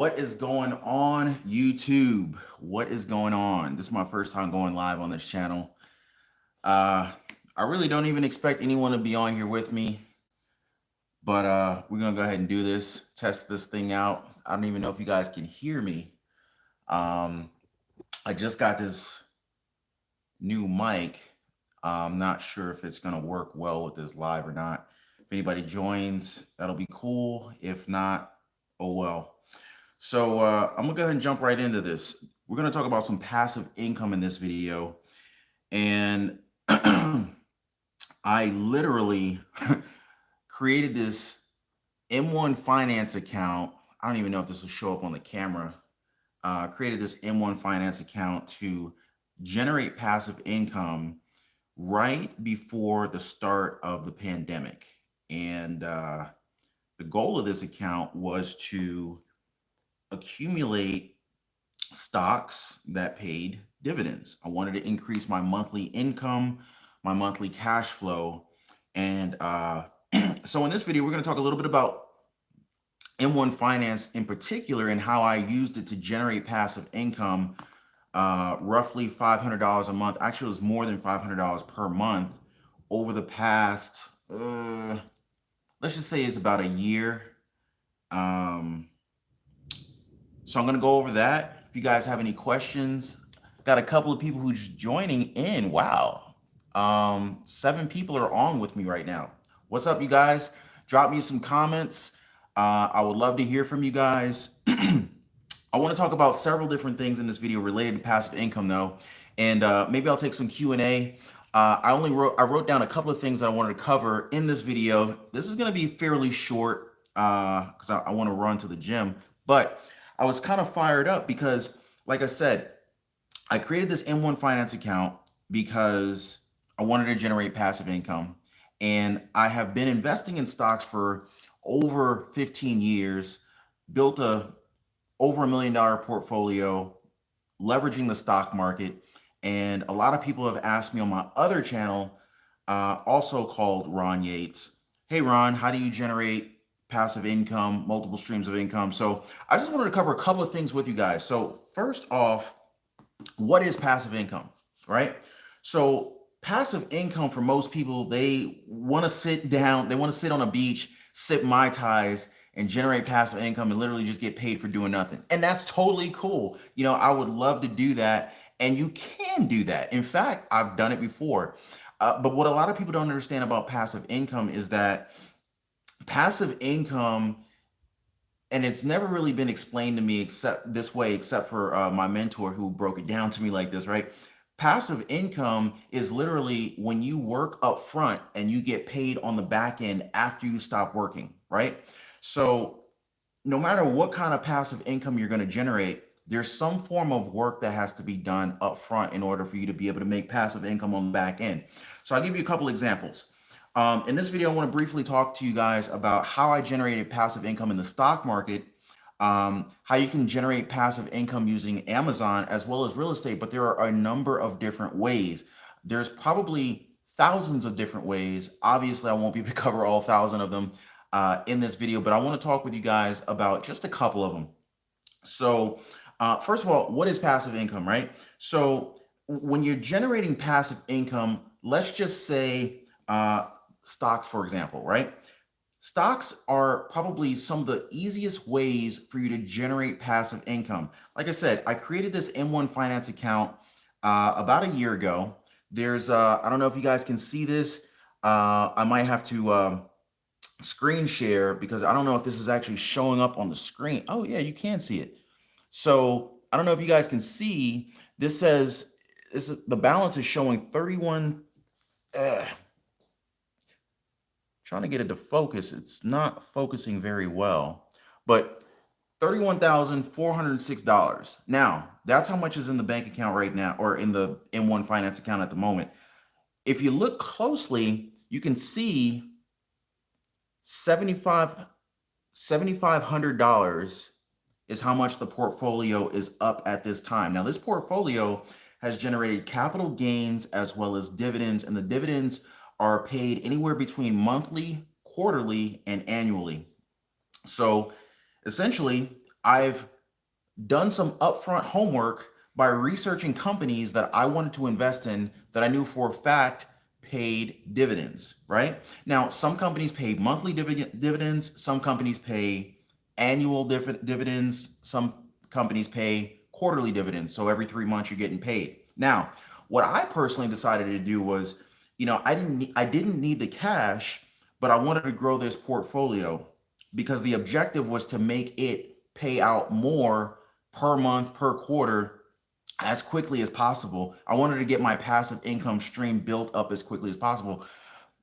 What is going on, YouTube? What is going on? This is my first time going live on this channel. Uh, I really don't even expect anyone to be on here with me, but we're gonna go ahead and do this, test this thing out. I don't even know if you guys can hear me. Um, I just got this new mic. I'm not sure if it's gonna work well with this live or not. If anybody joins, that'll be cool. If not, oh well. So I'm gonna go ahead and jump right into this. We're gonna talk about some passive income in this video. And I literally created this M1 Finance account. I don't even know if this will show up on the camera. Created this M1 Finance account to generate passive income right before the start of the pandemic. And the goal of this account was to accumulate stocks that paid dividends. I wanted to increase my monthly income, my monthly cash flow. And so in this video, we're going to talk a little bit about M1 Finance in particular and how I used it to generate passive income, roughly $500 a month. Actually, it was more than $500 per month over the past, let's just say it's about a year. So I'm going to go over that. If you guys have any questions, got a couple of people who's joining in. Wow. 7 people are on with me right now. What's up, you guys? Drop me some comments. I would love to hear from you guys. I want to talk about several different things in this video related to passive income, though, and maybe I'll take some Q&A. I wrote down a couple of things that I wanted to cover in this video. This is going to be fairly short because I want to run to the gym, but I was kind of fired up because, like I said, I created this M1 Finance account because I wanted to generate passive income. And I have been investing in stocks for over 15 years, built over $1 million portfolio, leveraging the stock market. And a lot of people have asked me on my other channel, also called Ron Yates, hey, Ron, how do you generate passive income, multiple streams of income? So I just wanted to cover a couple of things with you guys. So first off, what is passive income, right? So passive income for most people, they want to sit down, they want to sit on a beach, sip Mai Tais, and generate passive income and literally just get paid for doing nothing. And that's totally cool. You know, I would love to do that. And you can do that. In fact, I've done it before. But what a lot of people don't understand about passive income is that passive income, and it's never really been explained to me except this way, except for my mentor who broke it down to me like this, right? Passive income is literally when you work up front and you get paid on the back end after you stop working, right? So no matter what kind of passive income you're going to generate, there's some form of work that has to be done up front in order for you to be able to make passive income on the back end. So I'll give you a couple examples. In this video, I want to briefly talk to you guys about how I generated passive income in the stock market, how you can generate passive income using Amazon as well as real estate, but there are a number of different ways. There's probably thousands of different ways. Obviously, I won't be able to cover all 1,000 of them in this video, but I want to talk with you guys about just a couple of them. So first of all, what is passive income, right? So when you're generating passive income, let's just say stocks, for example, right? Stocks are probably some of the easiest ways for you to generate passive income. Like I said, I created this M1 Finance account about a year ago. There's, I don't know if you guys can see this. I might have to screen share because I don't know if this is actually showing up on the screen. Oh yeah, you can see it. So I don't know if you guys can see, this says, the balance is showing 31, trying to get it to focus. It's not focusing very well, but $31,406. Now, that's how much is in the bank account right now, or in the M1 Finance account at the moment. If you look closely, you can see $7,500 is how much the portfolio is up at this time. Now, this portfolio has generated capital gains as well as dividends, and the dividends are paid anywhere between monthly, quarterly, and annually. So essentially, I've done some upfront homework by researching companies that I wanted to invest in that I knew for a fact paid dividends, right? Now, some companies pay monthly dividends, some companies pay annual dividends, some companies pay quarterly dividends. So every 3 months you're getting paid. Now, what I personally decided to do was, I didn't need the cash, but I wanted to grow this portfolio because the objective was to make it pay out more per month, per quarter, as quickly as possible. I wanted to get my passive income stream built up as quickly as possible.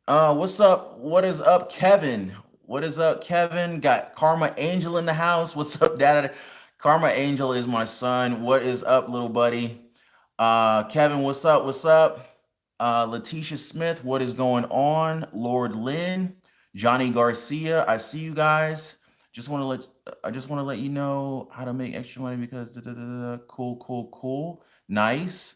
What's up? What is up, Kevin? What is up, Kevin? Got Karma Angel in the house. What's up, Dad? Karma Angel is my son. What is up, little buddy? Kevin, what's up? What's up? Letitia Smith, what is going on? Lord Lynn, Johnny Garcia, I see you guys. Just want to let I just want to let you know how to make extra money because cool, cool, cool. Nice.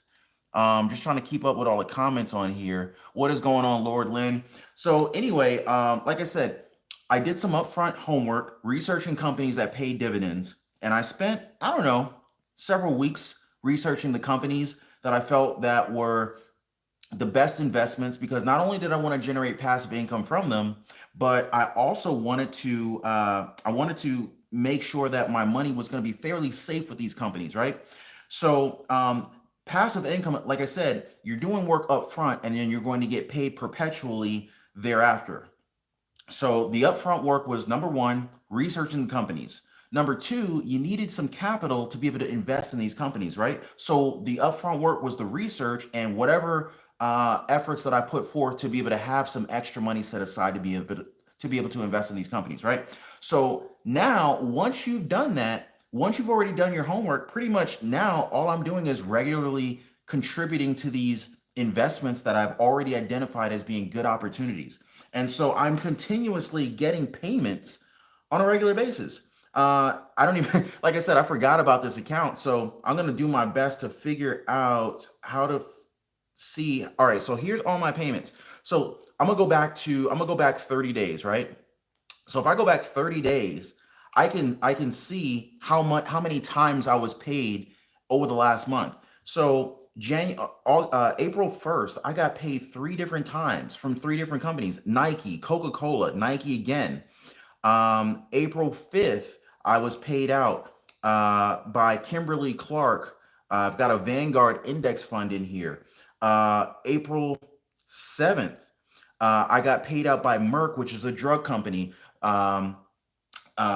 Just trying to keep up with all the comments on here. What is going on, Lord Lynn? So anyway, like I said, I did some upfront homework researching companies that pay dividends, and I spent, I don't know, several weeks researching the companies that I felt that were the best investments because not only did I want to generate passive income from them, but I also wanted to make sure that my money was going to be fairly safe with these companies, right? So passive income, like I said, you're doing work up front and then you're going to get paid perpetually thereafter. So the upfront work was number one, researching the companies. Number two, you needed some capital to be able to invest in these companies, right? So the upfront work was the research and whatever efforts that I put forth to be able to have some extra money set aside to be able to invest in these companies, right? So now, once you've done that, once you've already done your homework, pretty much now all I'm doing is regularly contributing to these investments that I've already identified as being good opportunities. And so I'm continuously getting payments on a regular basis. I don't even, like I said, I forgot about this account. So I'm going to do my best to figure out how to see. All right. So here's all my payments. So I'm going to go back 30 days, right? So if I go back 30 days, I can see how many times I was paid over the last month. So April 1st, I got paid three different times from three different companies: Nike, Coca-Cola, Nike again. April 5th, I was paid out by Kimberly Clark. I've got a Vanguard index fund in here. April 7th, I got paid out by Merck, which is a drug company. Um,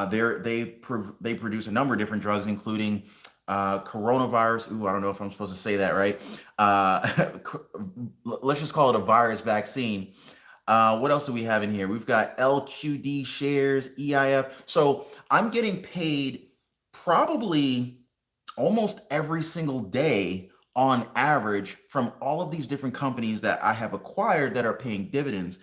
they produce a number of different drugs, including coronavirus. Ooh, I don't know if I'm supposed to say that right. Let's just call it a virus vaccine. What else do we have in here? We've got LQD shares, EIF. So I'm getting paid probably almost every single day on average from all of these different companies that I have acquired that are paying dividends.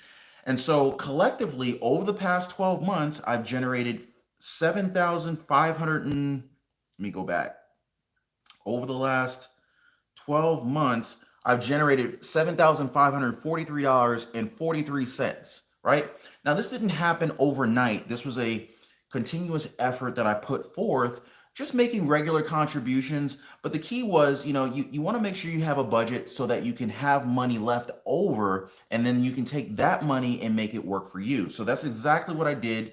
And so collectively, over the past 12 months, I've generated 7,500 and let me go back. Over the last 12 months, I've generated $7,543.43, right? Now, this didn't happen overnight. This was a continuous effort that I put forth, just making regular contributions. But the key was, you want to make sure you have a budget so that you can have money left over, and then you can take that money and make it work for you. So that's exactly what I did.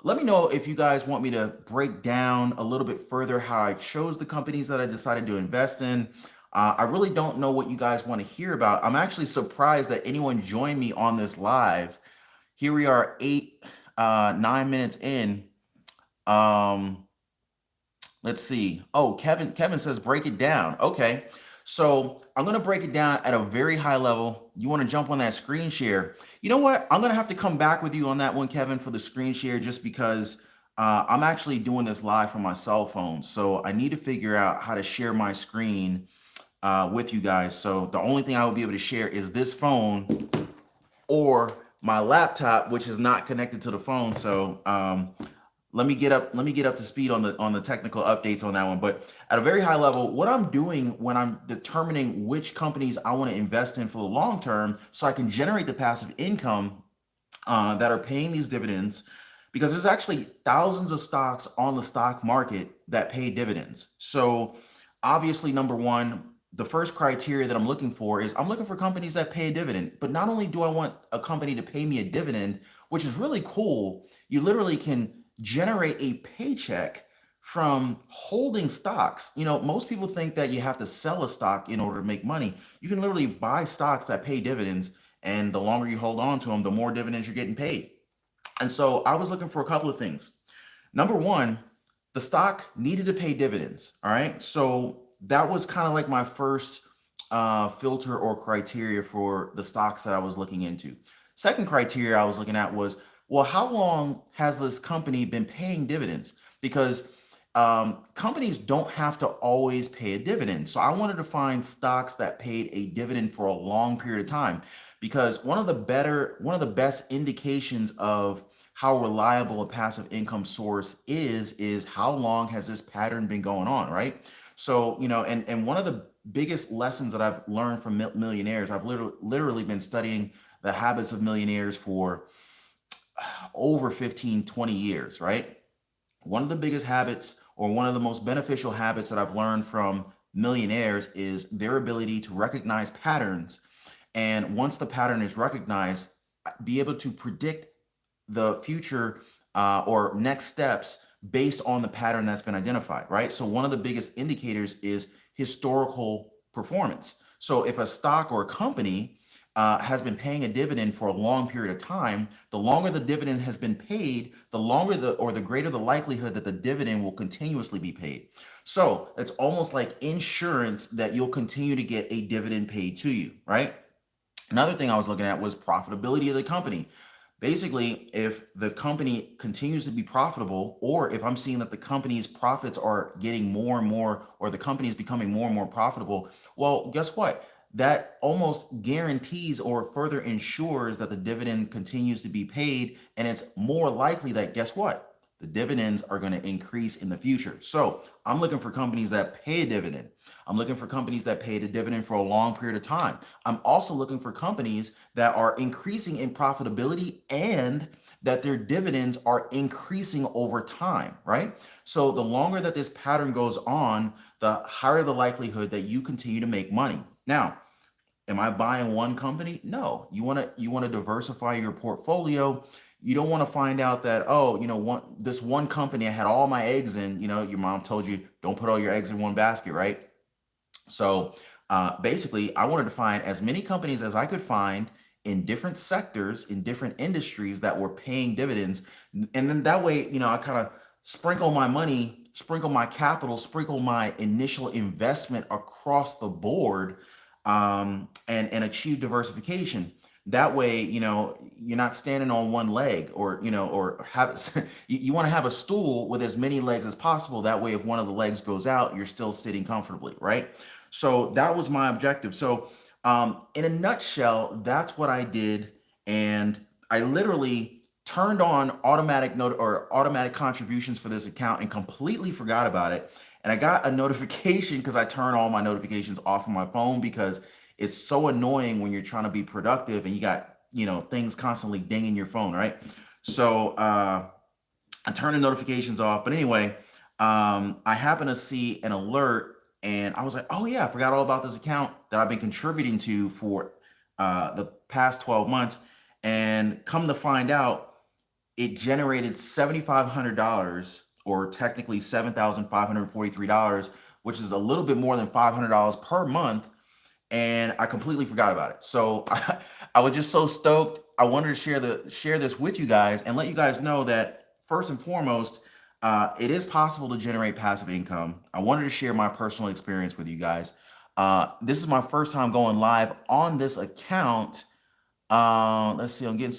Let me know if you guys want me to break down a little bit further how I chose the companies that I decided to invest in. I really don't know what you guys want to hear about. I'm actually surprised that anyone joined me on this live. Here we are, 9 minutes in. Let's see. Oh, Kevin says break it down. Okay. So I'm going to break it down at a very high level. You want to jump on that screen share. You know what? I'm going to have to come back with you on that one, Kevin, for the screen share, just because I'm actually doing this live from my cell phone. So I need to figure out how to share my screen with you guys. So the only thing I will be able to share is this phone or my laptop, which is not connected to the phone. So let me get up to speed on the technical updates on that one. But at a very high level, what I'm doing when I'm determining which companies I want to invest in for the long term so I can generate the passive income that are paying these dividends, because there's actually thousands of stocks on the stock market that pay dividends. So obviously, number one, the first criteria that I'm looking for is I'm looking for companies that pay a dividend. But not only do I want a company to pay me a dividend, which is really cool, you literally can generate a paycheck from holding stocks. Most people think that you have to sell a stock in order to make money. You can literally buy stocks that pay dividends, and the longer you hold on to them, the more dividends you're getting paid. And so I was looking for a couple of things. Number one, the stock needed to pay dividends. All right. So that was kind of like my first filter or criteria for the stocks that I was looking into. Second criteria I was looking at was, well, how long has this company been paying dividends? Because companies don't have to always pay a dividend. So I wanted to find stocks that paid a dividend for a long period of time, because one of the best indications of how reliable a passive income source is how long has this pattern been going on, right? So, and one of the biggest lessons that I've learned from millionaires, I've literally been studying the habits of millionaires for over 15, 20 years, right? One of the biggest habits, or one of the most beneficial habits that I've learned from millionaires, is their ability to recognize patterns. And once the pattern is recognized, be able to predict the future or next steps based on the pattern that's been identified, right? So one of the biggest indicators is historical performance. So if a stock or a company has been paying a dividend for a long period of time, the longer the dividend has been paid, the longer the greater the likelihood that the dividend will continuously be paid. So it's almost like insurance that you'll continue to get a dividend paid to you, right? Another thing I was looking at was profitability of the company. Basically, if the company continues to be profitable, or if I'm seeing that the company's profits are getting more and more, or the company is becoming more and more profitable, well, guess what? That almost guarantees or further ensures that the dividend continues to be paid. And it's more likely that, guess what? The dividends are going to increase in the future. So I'm looking for companies that pay a dividend. I'm looking for companies that paid a dividend for a long period of time. I'm also looking for companies that are increasing in profitability and that their dividends are increasing over time, right? So the longer that this pattern goes on, the higher the likelihood that you continue to make money. Now, am I buying one company? No. You want to diversify your portfolio. You don't want to find out that, oh, this one company I had all my eggs in. Your mom told you don't put all your eggs in one basket, right? So basically, I wanted to find as many companies as I could find in different sectors, in different industries that were paying dividends. And then that way, I kind of sprinkle my money, sprinkle my capital, sprinkle my initial investment across the board, and achieve diversification. That way, you're not standing on one leg, or have you want to have a stool with as many legs as possible. That way, if one of the legs goes out, you're still sitting comfortably, right? So that was my objective. So, in a nutshell, that's what I did, and I literally turned on automatic note or automatic contributions for this account and completely forgot about it. And I got a notification, because I turn all my notifications off on my phone, because it's so annoying when you're trying to be productive and you got things constantly dinging your phone, right? So I turn the notifications off. But anyway, I happen to see an alert, and I was like, oh yeah, I forgot all about this account that I've been contributing to for the past 12 months. And come to find out, it generated $7,500, or technically $7,543, which is a little bit more than $500 per month. And I completely forgot about it. So I was just so stoked. I wanted to share this with you guys and let you guys know that, first and foremost, it is possible to generate passive income. I wanted to share my personal experience with you guys. This is my first time going live on this account. Let's see. I'm getting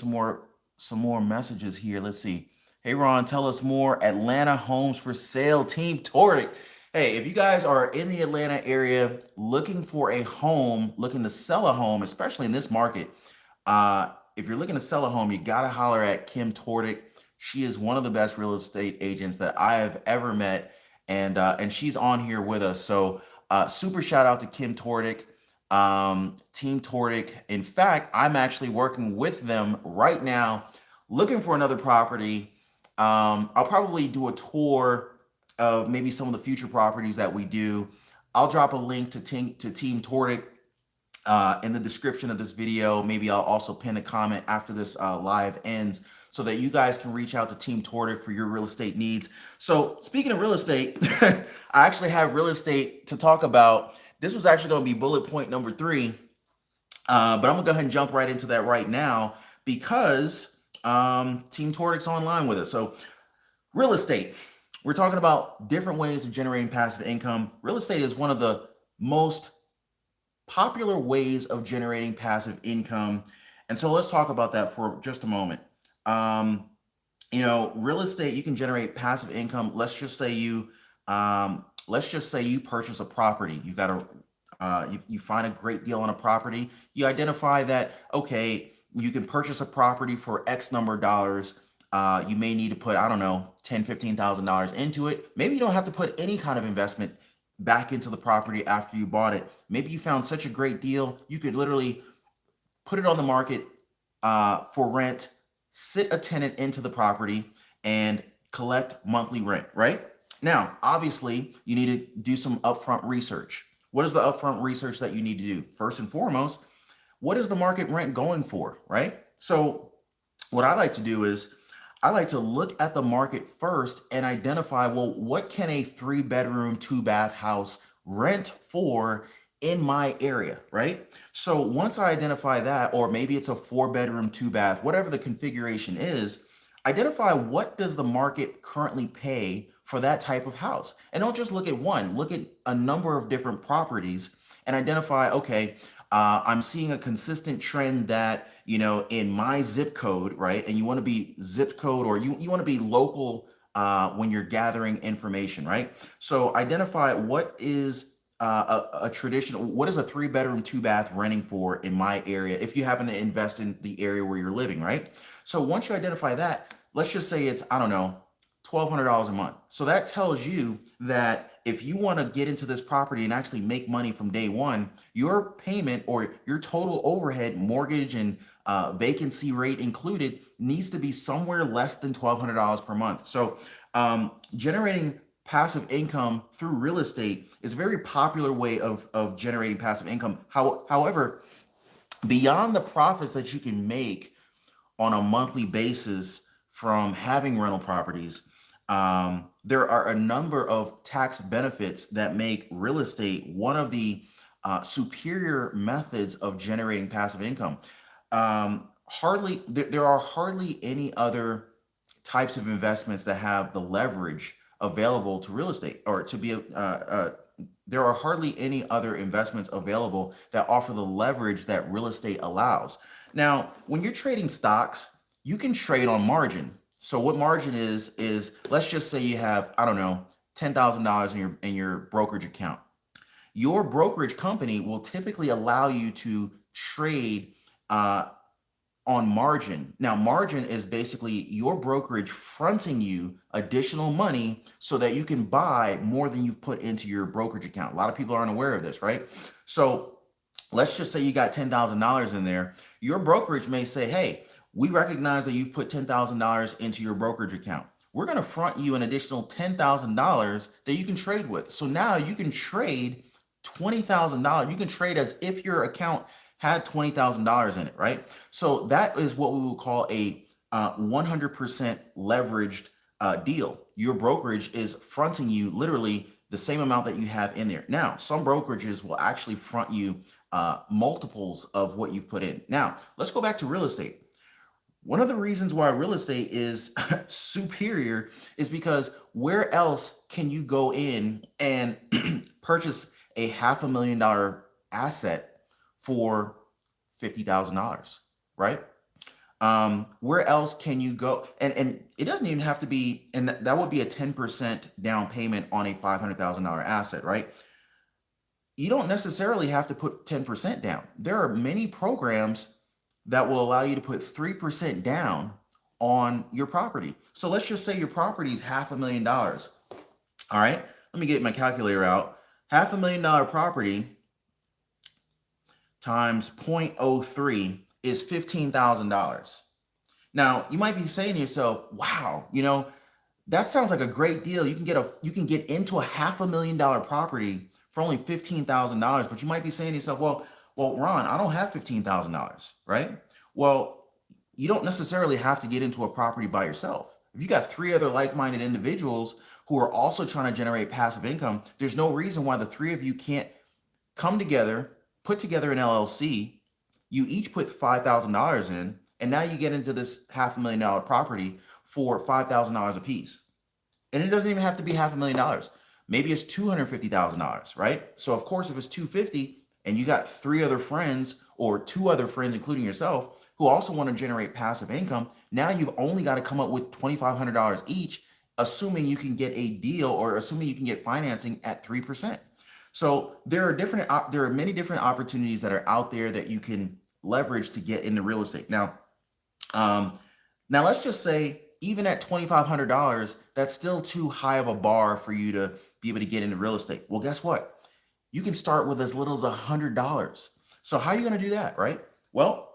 some more messages here. Let's see. Hey Ron, tell us more. Atlanta homes for sale. Team Tordic. Hey, if you guys are in the Atlanta area looking for a home, looking to sell a home, especially in this market, if you're looking to sell a home, you gotta holler at Kim Tordic. She is one of the best real estate agents that I have ever met, and she's on here with us. So super shout out to Kim Tordic, Team Tordic. In fact, I'm actually working with them right now, looking for another property. I'll probably do a tour of maybe some of the future properties that we do. I'll drop a link to Team Tordic in the description of this video. Maybe I'll also pin a comment after this live ends so that you guys can reach out to Team Tordic for your real estate needs. So speaking of real estate, I actually have real estate to talk about. This was actually going to be bullet point number 3, but I'm gonna go ahead and jump right into that right now because Team Tordic's online with us. So real estate, we're talking about different ways of generating passive income. Real estate is one of the most popular ways of generating passive income. And so let's talk about that for just a moment. Um, Real estate, you can generate passive income. Let's just say you purchase a property. You got to you find a great deal on a property. You identify that, okay, you can purchase a property for X number of dollars. You may need to put, I don't know, $10,000, $15,000 into it. Maybe you don't have to put any kind of investment back into the property after you bought it. Maybe you found such a great deal, you could literally put it on the market for rent, sit a tenant into the property, and collect monthly rent, right? Now, obviously, you need to do some upfront research. What is the upfront research that you need to do? First and foremost, what is the market rent going for, right? So what I like to do is I like to look at the market first and identify, well, what can a 3-bedroom, 2-bath house rent for in my area, right? So once I identify that, or maybe it's a 4-bedroom, 2-bath, whatever the configuration is, identify what does the market currently pay for that type of house. And don't just look at one, look at a number of different properties and identify, okay, I'm seeing a consistent trend that, in my zip code, right? And you want to be zip code, or you want to be local when you're gathering information, right? So identify what is a traditional, what is a 3-bedroom, 2-bath renting for in my area if you happen to invest in the area where you're living, right? So once you identify that, let's just say it's, I don't know, $1,200 a month. So that tells you that if you want to get into this property and actually make money from day one, your payment or your total overhead, mortgage and vacancy rate included, needs to be somewhere less than $1,200 per month. So generating passive income through real estate is a very popular way of generating passive income. However, beyond the profits that you can make on a monthly basis from having rental properties, there are a number of tax benefits that make real estate one of the superior methods of generating passive income. There are hardly any other types of investments that have the leverage available to real estate, or to be there are hardly any other investments available that offer the leverage that real estate allows. Now, when you're trading stocks, you can trade on margin. So what margin is let's just say you have, I don't know, $10,000 in your brokerage account. Your brokerage company will typically allow you to trade on margin. Now, margin is basically your brokerage fronting you additional money so that you can buy more than you've put into your brokerage account. A lot of people aren't aware of this, right? So let's just say you got $10,000 in there. Your brokerage may say, hey, we recognize that you've put $10,000 into your brokerage account. We're going to front you an additional $10,000 that you can trade with. So now you can trade $20,000. You can trade as if your account had $20,000 in it, right? So that is what we will call a 100% leveraged deal. Your brokerage is fronting you literally the same amount that you have in there. Now, some brokerages will actually front you multiples of what you've put in. Now, let's go back to real estate. One of the reasons why real estate is superior is because where else can you go in and purchase a $500,000 asset for $50,000, right? Where else can you go? And it doesn't even have to be, and that would be a 10% down payment on a $500,000 asset, right? You don't necessarily have to put 10% down. There are many programs that will allow you to put 3% down on your property. So let's just say your property is $500,000. All right, let me get my calculator out. $500,000 property times 0.03 is $15,000. Now, you might be saying to yourself, wow, that sounds like a great deal. You can get into a $500,000 property for only $15,000. But you might be saying to yourself, well, Ron, I don't have $15,000, right? Well, you don't necessarily have to get into a property by yourself. If you got three other like-minded individuals who are also trying to generate passive income, there's no reason why the three of you can't come together, put together an LLC. You each put $5,000 in, and now you get into this $500,000 property for $5,000 a piece. And it doesn't even have to be $500,000. Maybe it's $250,000, right? So of course, if it's 250 and you got three other friends or two other friends, including yourself, who also want to generate passive income, now you've only got to come up with $2,500 each, assuming you can get a deal or assuming you can get financing at 3%. So there are many different opportunities that are out there that you can leverage to get into real estate. Um, now let's just say even at $2,500, that's still too high of a bar for you to be able to get into real estate. Well, guess what? You can start with as little as $100. So how are you going to do that, right? Well,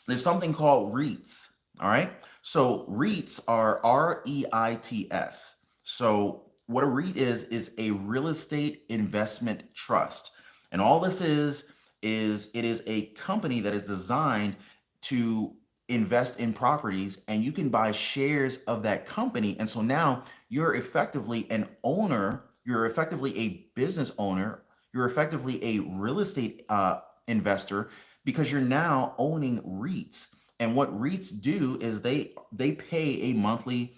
there's something called REITs. All right. So REITs are REITs. So what a REIT is a real estate investment trust. And all this is it is a company that is designed to invest in properties, and you can buy shares of that company. And so now you're effectively an owner, you're effectively a business owner, you're effectively a real estate investor, because you're now owning REITs. And what REITs do is they pay a monthly,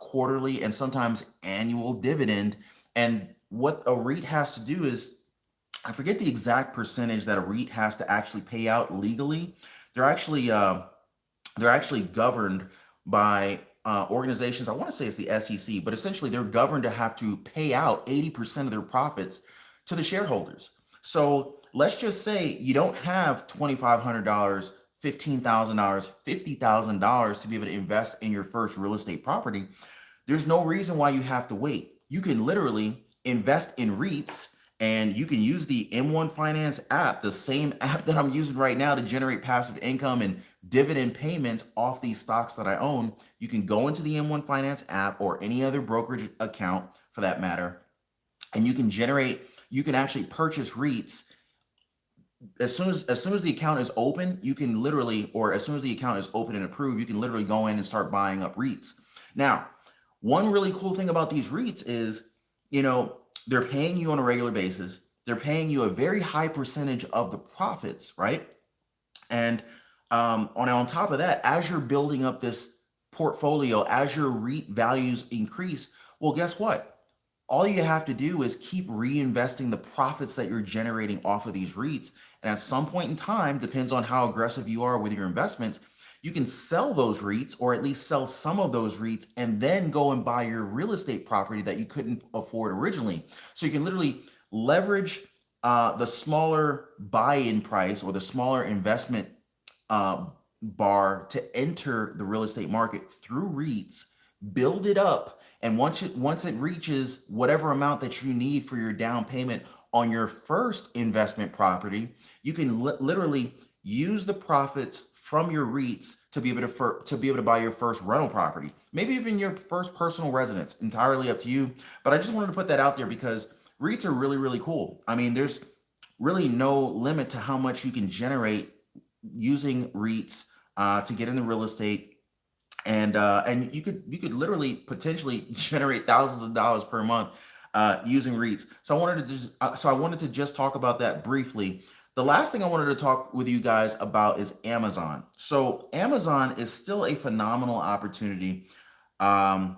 quarterly, and sometimes annual dividend. And what a REIT has to do is, I forget the exact percentage that a REIT has to actually pay out legally. They're actually they're actually governed by organizations. I want to say it's the SEC, but essentially they're governed to have to pay out 80% of their profits to the shareholders. So let's just say you don't have $2,500, $15,000, $50,000 to be able to invest in your first real estate property. There's no reason why you have to wait. You can literally invest in REITs, and you can use the M1 Finance app, the same app that I'm using right now to generate passive income and dividend payments off these stocks that I own. You can go into the M1 Finance app or any other brokerage account for that matter, and you can actually purchase REITs as soon as the account is open. You can literally, or as soon as the account is open and approved, you can literally go in and start buying up REITs. Now, one really cool thing about these REITs is, they're paying you on a regular basis. They're paying you a very high percentage of the profits, right? And on top of that, as you're building up this portfolio, as your REIT values increase, well, guess what? All you have to do is keep reinvesting the profits that you're generating off of these REITs. And at some point in time, depends on how aggressive you are with your investments, you can sell those REITs, or at least sell some of those REITs, and then go and buy your real estate property that you couldn't afford originally. So you can literally leverage the smaller buy-in price or the smaller investment uh, bar to enter the real estate market through REITs, build it up, and once it reaches whatever amount that you need for your down payment on your first investment property, you can literally use the profits from your REITs to be able to buy your first rental property, maybe even your first personal residence. Entirely up to you. But I just wanted to put that out there because REITs are really, really cool. I mean, there's really no limit to how much you can generate using REITs to get into real estate. And you could literally potentially generate thousands of dollars per month using REITs. So I wanted to just talk about that briefly. The last thing I wanted to talk with you guys about is Amazon. So Amazon is still a phenomenal opportunity. Um,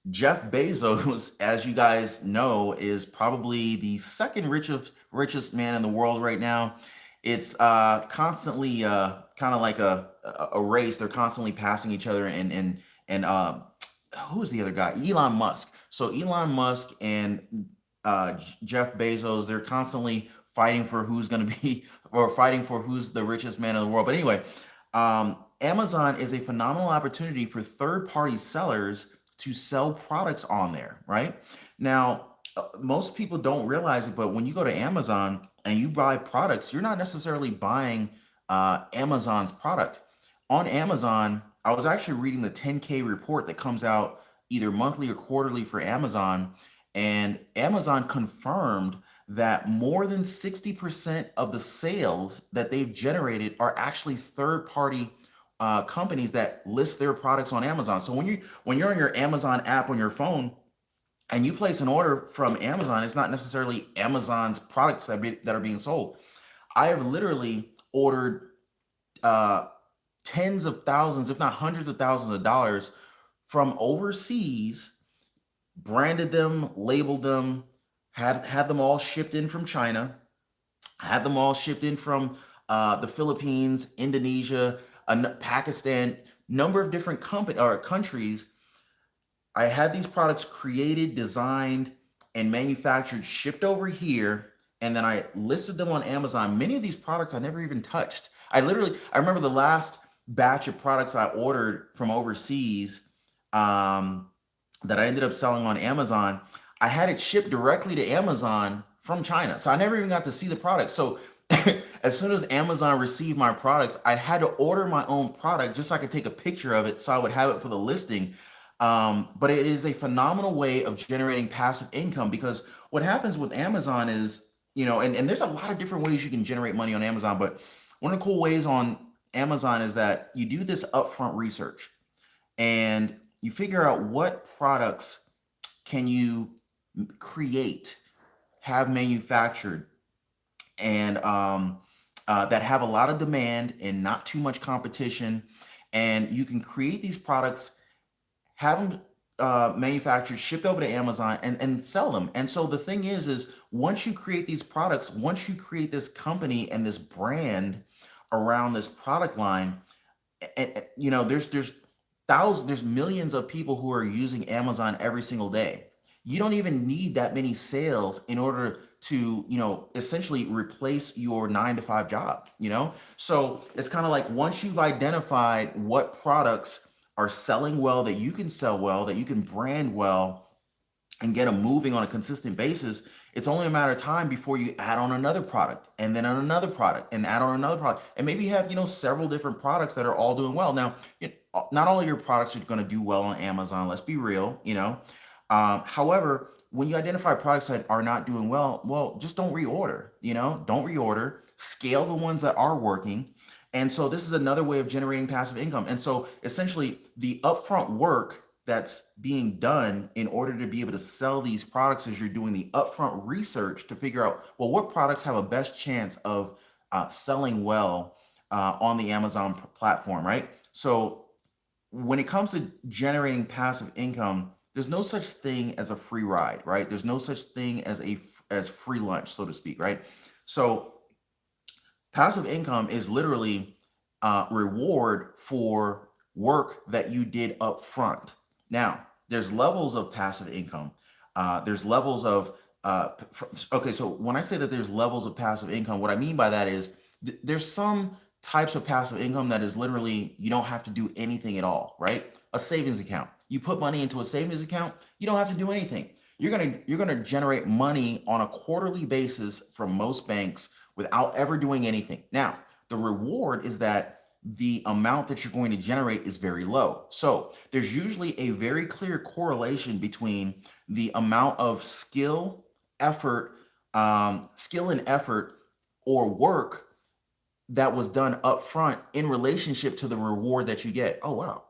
Jeff Bezos, as you guys know, is probably the second richest man in the world right now. It's constantly kind of like a race. They're constantly passing each other, and who's the other guy? Elon Musk. So Elon Musk and Jeff Bezos, they're constantly fighting for who's going to be, or fighting for who's the richest man in the world. But anyway, Amazon is a phenomenal opportunity for third-party sellers to sell products on there, right? Now, most people don't realize it, but when you go to Amazon and you buy products, you're not necessarily buying Amazon's product. On Amazon, I was actually reading the 10K report that comes out either monthly or quarterly for Amazon, and Amazon confirmed that more than 60% of the sales that they've generated are actually third-party companies that list their products on Amazon. So when you're on your Amazon app on your phone and you place an order from Amazon, it's not necessarily Amazon's products that are being sold. I have literally ordered uh, tens of thousands, if not hundreds of thousands of dollars from overseas, branded them, labeled them, had them all shipped in from China, had them all shipped in from the Philippines, Indonesia, Pakistan, number of different company or countries. I had these products created, designed, and manufactured, shipped over here, and then I listed them on Amazon. Many of these products I never even touched. I remember the last batch of products I ordered from overseas um, that I ended up selling on Amazon. I had it shipped directly to Amazon from China. So I never even got to see the product. So as soon as Amazon received my products, I had to order my own product just so I could take a picture of it so I would have it for the listing. But it is a phenomenal way of generating passive income because what happens with Amazon is, and there's a lot of different ways you can generate money on Amazon, but one of the cool ways on Amazon is that you do this upfront research and you figure out what products can you create, have manufactured, and that have a lot of demand and not too much competition. And you can create these products, have them manufactured, shipped over to Amazon, and sell them. And so the thing is once you create these products, once you create this company and this brand around this product line, and there's thousands, there's millions of people who are using Amazon every single day. You don't even need that many sales in order to essentially replace your 9 to 5 job. So it's kind of like once you've identified what products are selling well, that you can sell well, that you can brand well, and get them moving on a consistent basis, it's only a matter of time before you add on another product and then on another product and add on another product. And maybe you have, several different products that are all doing well. Now, not all of your products are going to do well on Amazon. Let's be real. However, when you identify products that are not doing well, just don't reorder, don't reorder, scale the ones that are working. And so this is another way of generating passive income. And so essentially the upfront work that's being done in order to be able to sell these products is you're doing the upfront research to figure out, well, what products have a best chance of selling well on the Amazon platform, right? So when it comes to generating passive income, there's no such thing as a free ride, right? There's no such thing as free lunch, so to speak, right? So passive income is literally reward for work that you did up front. Now, there's levels of passive income. There's levels of okay. So when I say that there's levels of passive income, what I mean by that is there's some types of passive income that is literally you don't have to do anything at all, right? A savings account. You put money into a savings account, you don't have to do anything. You're gonna generate money on a quarterly basis from most banks without ever doing anything. Now, the reward is that the amount that you're going to generate is very low. So there's usually a very clear correlation between the amount of skill and effort or work that was done up front in relationship to the reward that you get. Oh, wow.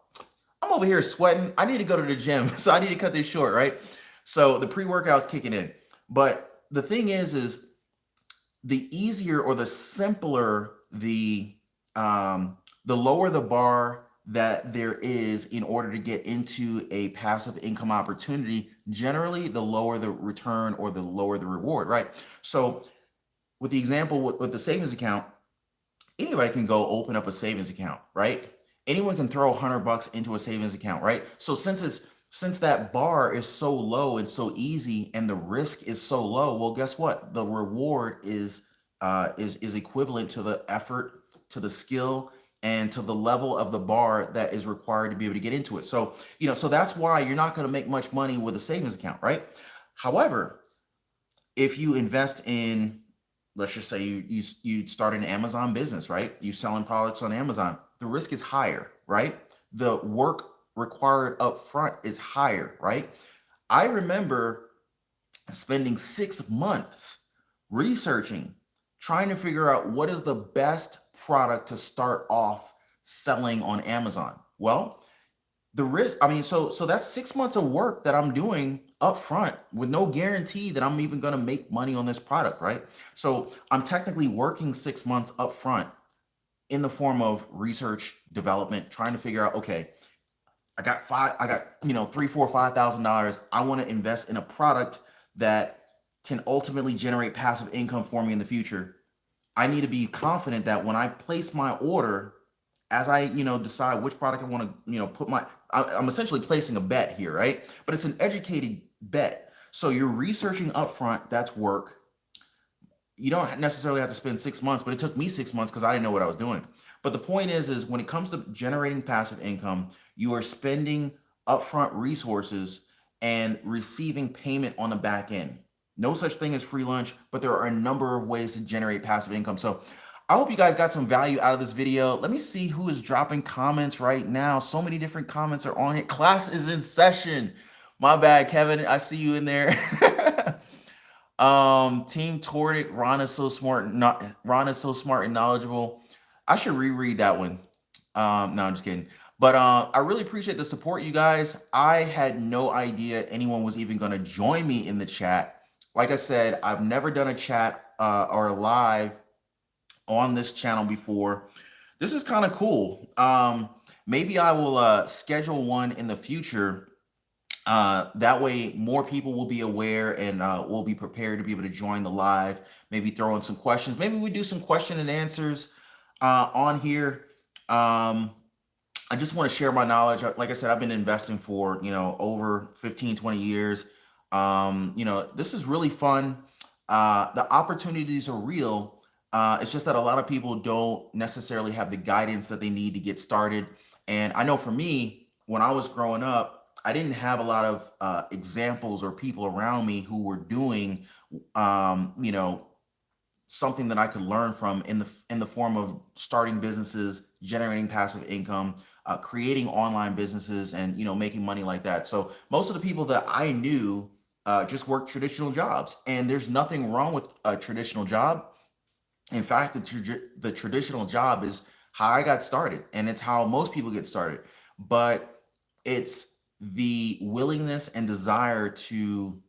I'm over here sweating. I need to go to the gym. So I need to cut this short, right? So the pre-workout's kicking in. But the thing is the easier or the simpler the lower the bar that there is in order to get into a passive income opportunity, generally the lower the return or the lower the reward, right? So with the example with the savings account, anybody can go open up a savings account, right? Anyone can throw $100 into a savings account, right? So since that bar is so low and so easy and the risk is so low, well, guess what? The reward is equivalent to the effort, to the skill, and to the level of the bar that is required to be able to get into it. So, so that's why you're not going to make much money with a savings account, right? However, if you invest in, let's just say you start an Amazon business, right? You selling products on Amazon. the risk is higher, right? The work required up front is higher, right? I remember spending 6 months researching, trying to figure out what is the best product to start off selling on Amazon. Well, the risk, I mean, so that's 6 months of work that I'm doing up front with no guarantee that I'm even going to make money on this product, right? So I'm technically working 6 months up front in the form of research development, trying to figure out, okay, I got, three, four, $5,000. I want to invest in a product that can ultimately generate passive income for me in the future. I need to be confident that when I place my order, as I, decide which product I want to, put I'm essentially placing a bet here, right? But it's an educated bet. So you're researching upfront, that's work. You don't necessarily have to spend 6 months, but it took me 6 months because I didn't know what I was doing. But the point is when it comes to generating passive income, you are spending upfront resources and receiving payment on the back end. No such thing as free lunch, but there are a number of ways to generate passive income. So I hope you guys got some value out of this video. Let me see who is dropping comments right now. So many different comments are on it. Class is in session. My bad, Kevin. I see you in there. Team Tordic, Ron is so smart, not Ron is so smart and knowledgeable. I should reread that one. No, I'm just kidding. But I really appreciate the support, you guys. I had no idea anyone was even going to join me in the chat. Like I said, I've never done a chat or a live on this channel before. This is kind of cool. Maybe I will schedule one in the future. That way more people will be aware and will be prepared to be able to join the live, maybe throw in some questions. Maybe we do some question and answers on here. I just want to share my knowledge. Like I said, I've been investing for, over 15, 20 years. This is really fun. The opportunities are real. It's just that a lot of people don't necessarily have the guidance that they need to get started. And I know for me, when I was growing up, I didn't have a lot of examples or people around me who were doing, something that I could learn from in the form of starting businesses, generating passive income, creating online businesses, and making money like that. So most of the people that I knew just worked traditional jobs, and there's nothing wrong with a traditional job. In fact, the traditional job is how I got started, and it's how most people get started. But it's the willingness and desire to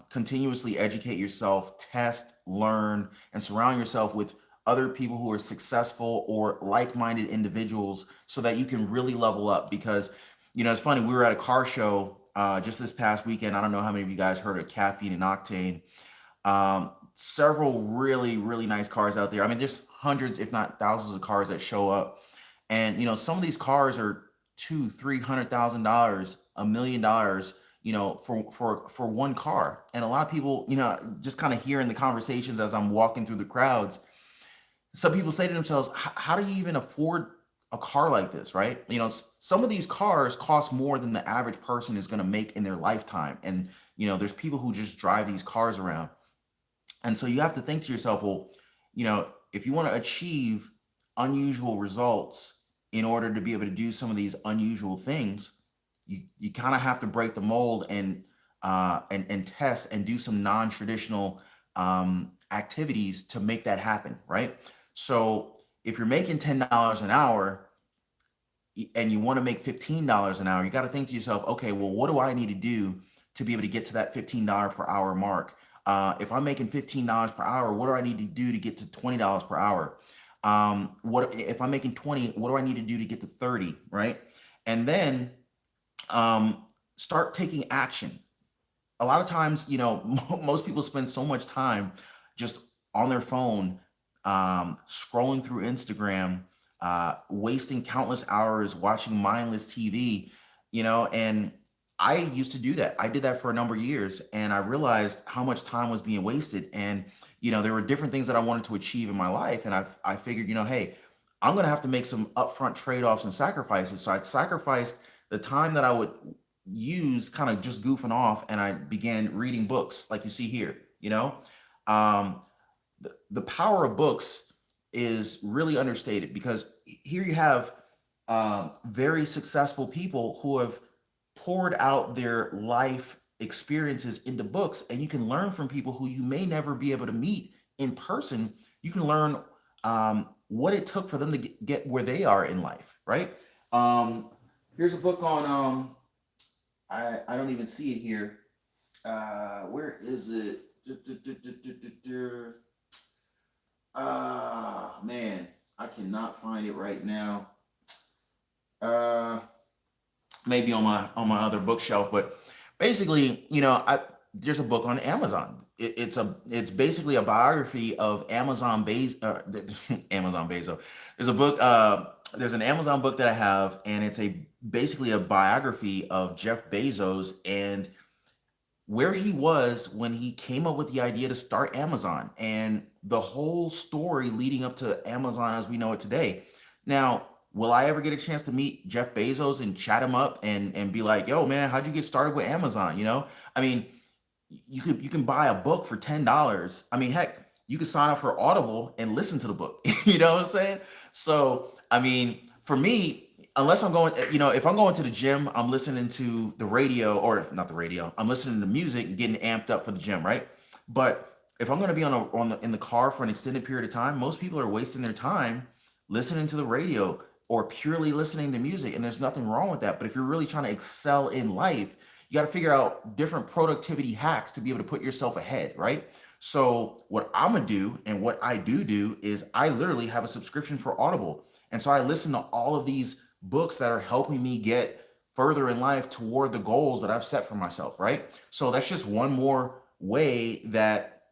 continuously educate yourself, test, learn, and surround yourself with other people who are successful or like-minded individuals so that you can really level up. Because, it's funny, we were at a car show just this past weekend. I don't know how many of you guys heard of Caffeine and Octane. Several really, really nice cars out there. I mean, there's hundreds, if not thousands of cars that show up. And, some of these cars are $200,000, $300,000, $1 million, for one car. And a lot of people, just kind of hearing the conversations as I'm walking through the crowds, some people say to themselves, how do you even afford a car like this, right? Some of these cars cost more than the average person is going to make in their lifetime. And, there's people who just drive these cars around. And so you have to think to yourself, well, if you want to achieve unusual results in order to be able to do some of these unusual things, you kind of have to break the mold and test and do some non-traditional activities to make that happen, right? So if you're making $10 an hour and you want to make $15 an hour, you got to think to yourself, okay, well, what do I need to do to be able to get to that $15 per hour mark? If I'm making $15 per hour, what do I need to do to get to $20 per hour? What if I'm making 20, what do I need to do to get to 30, right? And then start taking action. A lot of times, most people spend so much time just on their phone, scrolling through Instagram, wasting countless hours watching mindless TV, and I used to do that. I did that for a number of years, and I realized how much time was being wasted. And, there were different things that I wanted to achieve in my life. And I figured, hey, I'm going to have to make some upfront trade-offs and sacrifices. So I sacrificed the time that I would use kind of just goofing off, and I began reading books like you see here. The power of books is really understated, because here you have very successful people who have poured out their life experiences into books, and you can learn from people who you may never be able to meet in person. You can learn what it took for them to get where they are in life, right? Um, Here's a book on I don't even see it here. Where is it? Man, I cannot find it right now. Uh, Maybe on my other bookshelf, but basically, there's a book on Amazon. It's basically a biography of Amazon Bezos. There's a book. There's an Amazon book that I have, and it's a basically a biography of Jeff Bezos and where he was when he came up with the idea to start Amazon and the whole story leading up to Amazon as we know it today. Now, will I ever get a chance to meet Jeff Bezos and chat him up and be like, "Yo, man, how'd you get started with Amazon?" I mean, you can buy a book for $10. I mean, heck, you could sign up for Audible and listen to the book. You know what I'm saying? So, I mean, for me, unless I'm going, if I'm going to the gym, I'm listening to the radio, or not the radio. I'm listening to music and getting amped up for the gym, right? But if I'm going to be in the car for an extended period of time, most people are wasting their time listening to the radio or purely listening to music, and there's nothing wrong with that. But if you're really trying to excel in life, you got to figure out different productivity hacks to be able to put yourself ahead, right? So what I'm gonna do, and what I do is I literally have a subscription for Audible, and so I listen to all of these books that are helping me get further in life toward the goals that I've set for myself, right? So that's just one more way that,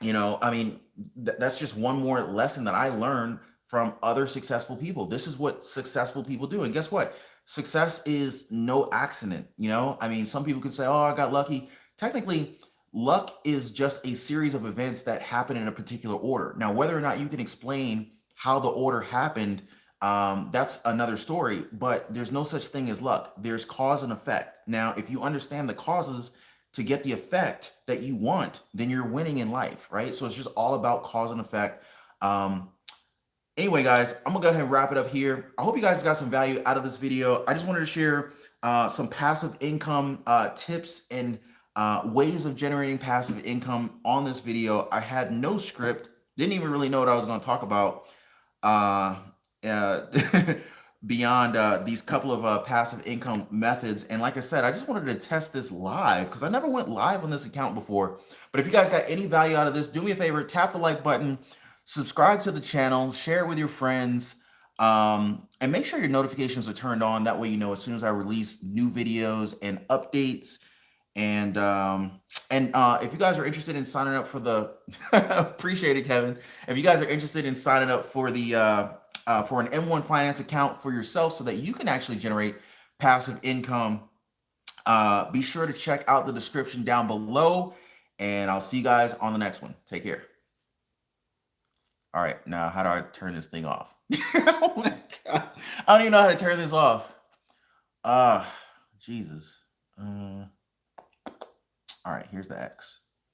I mean, that's just one more lesson that I learned from other successful people. This is what successful people do. And guess what? Success is no accident. I mean, some people could say, "Oh, I got lucky." Technically, luck is just a series of events that happen in a particular order. Now, whether or not you can explain how the order happened, that's another story. But there's no such thing as luck. There's cause and effect. Now, if you understand the causes to get the effect that you want, then you're winning in life, right? So it's just all about cause and effect. Um, Anyway, guys, I'm gonna go ahead and wrap it up here. I hope you guys got some value out of this video. I just wanted to share some passive income tips and ways of generating passive income on this video. I had no script, didn't even really know what I was going to talk about uh, uh, beyond these couple of passive income methods. And like I said, I just wanted to test this live because I never went live on this account before. But if you guys got any value out of this, do me a favor, tap the like button, subscribe to the channel, share it with your friends, and make sure your notifications are turned on. That way, as soon as I release new videos and updates. And if you guys are interested in signing up for the appreciate it, Kevin. If you guys are interested in signing up for the for an M1 Finance account for yourself so that you can actually generate passive income, be sure to check out the description down below, and I'll see you guys on the next one. Take care. All right, now how do I turn this thing off? Oh my God. I don't even know how to turn this off. Jesus. All right, here's the X.